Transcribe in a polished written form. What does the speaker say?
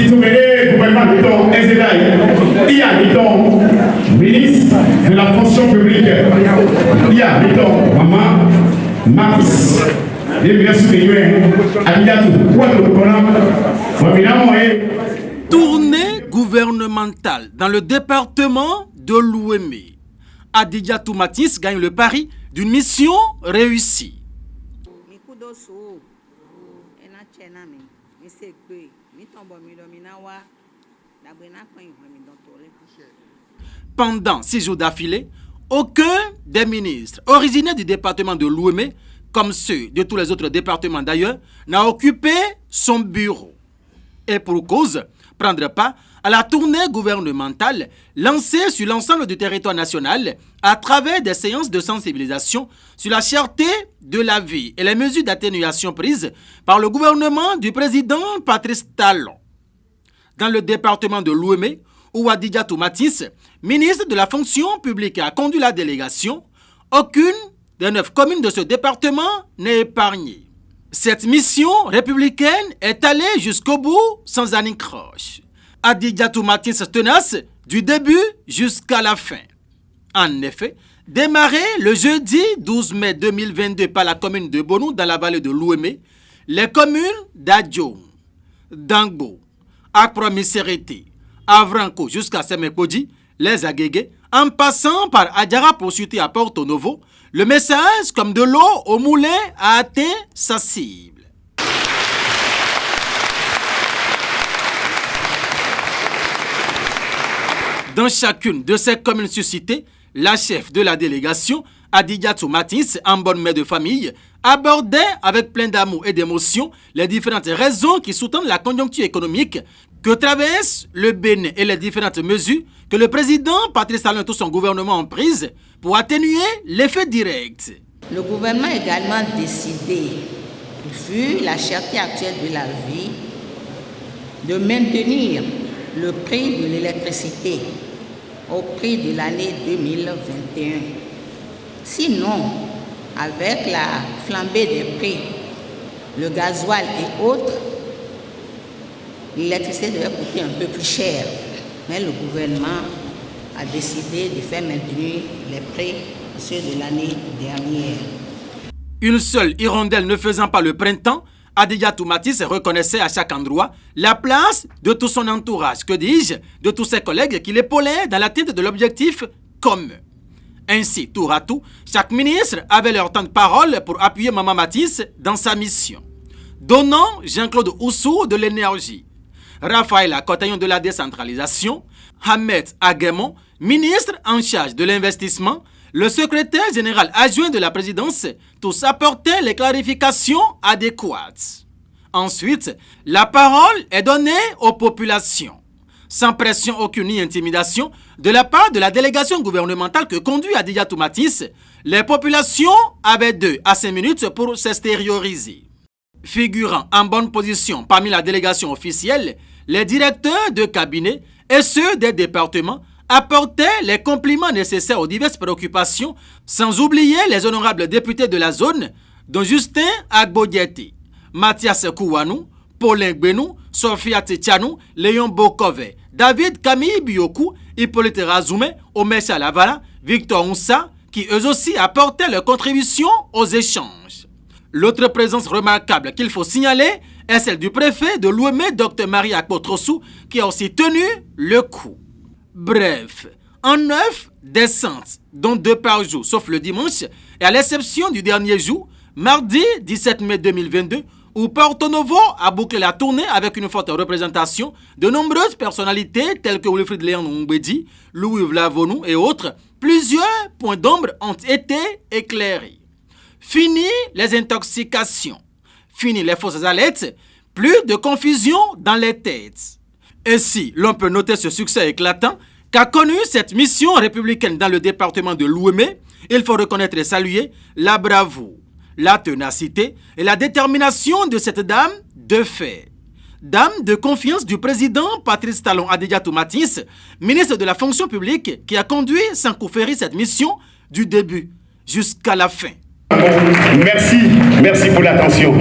Si vous venez gouvernement de ton SDI, il y a ton ministre de la fonction publique, il y a ton maman Max. Tournée gouvernementale dans le département de l'Ouémé. Adidiatou Matisse gagne le pari d'une mission réussie. Pendant 6 jours d'affilée, aucun des ministres originaires du département de l'Ouémé, comme ceux de tous les autres départements d'ailleurs, n'a occupé son bureau. Et pour cause, prendre part à la tournée gouvernementale lancée sur l'ensemble du territoire national à travers des séances de sensibilisation sur la cherté de la vie et les mesures d'atténuation prises par le gouvernement du président Patrice Talon. Dans le département de l'Ouémé, où Adidiatou Matisse, ministre de la fonction publique, a conduit la délégation, aucune des 9 communes de ce département n'est épargnée. Cette mission républicaine est allée jusqu'au bout sans anicroche. Adidiatou Matisse tenace du début jusqu'à la fin. En effet, démarré le jeudi 12 mai 2022 par la commune de Bonou dans la vallée de l'Ouémé, les communes d'Adjong, Dangbo, Akpromiserete, Avranco jusqu'à Semekodi, les Agégués, en passant par Adjara pour chuter à Porto Novo, le message, comme de l'eau au moulin, a atteint sa cible. Dans chacune de ces communes suscitées, la chef de la délégation, Adidiatou Matisse, en bonne mère de famille, abordait avec plein d'amour et d'émotion les différentes raisons qui sous-tendent la conjoncture économique que traverse le Bénin et les différentes mesures que le président Patrice Talon et tout son gouvernement ont prises pour atténuer l'effet direct. Le gouvernement a également décidé, vu la cherté actuelle de la vie, de maintenir le prix de l'électricité au prix de l'année 2021. Sinon, avec la flambée des prix, le gasoil et autres, l'électricité devait coûter un peu plus cher. Mais le gouvernement a décidé de faire maintenir les prix ceux de l'année dernière. Une seule hirondelle ne faisant pas le printemps, Adidiatou Matisse reconnaissait à chaque endroit la place de tout son entourage, que dis-je, de tous ses collègues qui l'épaulaient dans l'atteinte de l'objectif commun. Ainsi, tour à tour, chaque ministre avait leur temps de parole pour appuyer Maman Matisse dans sa mission. Donnant Jean-Claude Oussou de l'énergie, Raphaël Akotayon de la décentralisation, Ahmed Aguemon, ministre en charge de l'investissement, le secrétaire général adjoint de la présidence, tous apportaient les clarifications adéquates. Ensuite, la parole est donnée aux populations. Sans pression aucune ni intimidation, de la part de la délégation gouvernementale que conduit Adidiatou Matisse, les populations avaient 2 à 5 minutes pour s'extérioriser. Figurant en bonne position parmi la délégation officielle, les directeurs de cabinet et ceux des départements apportaient les compliments nécessaires aux diverses préoccupations, sans oublier les honorables députés de la zone, dont Justin Agbodieti, Mathias Kouanou, Paulin Gbenou, Sophia Tetianou, Léon Bokove, David Camille Biokou, Hippolyte Razoumé, Omer Lavala, Victor Oussa, qui eux aussi apportaient leur contribution aux échanges. L'autre présence remarquable qu'il faut signaler est celle du préfet de l'Ouémé, Dr Marie Akpotrossou, qui a aussi tenu le coup. Bref, en 9 descentes, dont 2 par jour, sauf le dimanche, et à l'exception du dernier jour, mardi 17 mai 2022, où Porto Novo a bouclé la tournée avec une forte représentation de nombreuses personnalités telles que Wilfried Léon Mbedi, Louis Vlavonou et autres, plusieurs points d'ombre ont été éclairés. Fini les intoxications, fini les fausses alertes, plus de confusion dans les têtes. Ainsi, l'on peut noter ce succès éclatant qu'a connu cette mission républicaine dans le département de l'Ouémé. Il faut reconnaître et saluer la bravoure, la ténacité et la détermination de cette dame de fer. Dame de confiance du président Patrice Talon Adidiatou Matisse, ministre de la fonction publique, qui a conduit sans coup férir cette mission du début jusqu'à la fin. Merci pour l'attention.